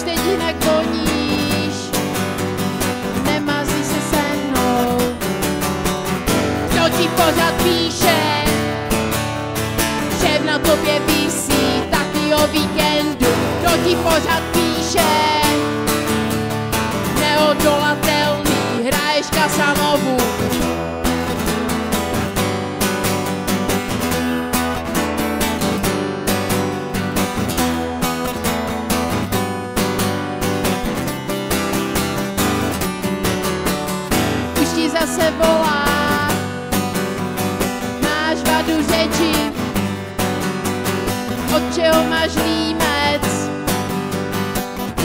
teď jinak voníš, nemazli se se mnou. Kdo ti pořád píše, že na tobě visí taky o víkendu? Kdo ti pořád píše, neodolatelný, hraješ Casanovu. Už ti zase volá, máš vadu řeči, od čeho máš límec,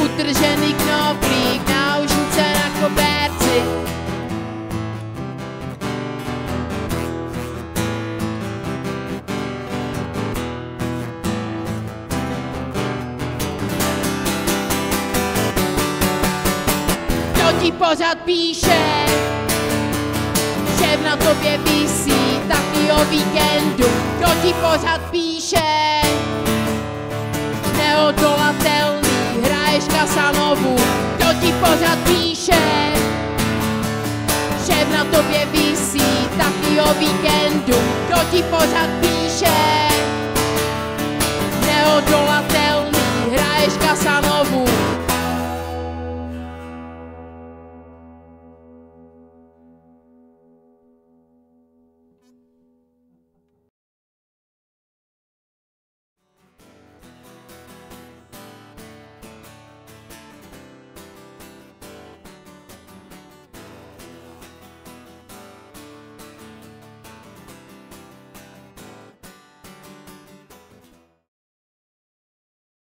utržený knoflík, náušnice na koberci. Kdo ti pořád píše, že na tobě visí taky o víkendu? Kdo ti pořád píše, neodolatelný, hraješ Casanovu? Kdo ti pořád píše, že na tobě visí taky o víkendu? Kdo ti pořád píše, neodolatelný, hraješ Casanovu?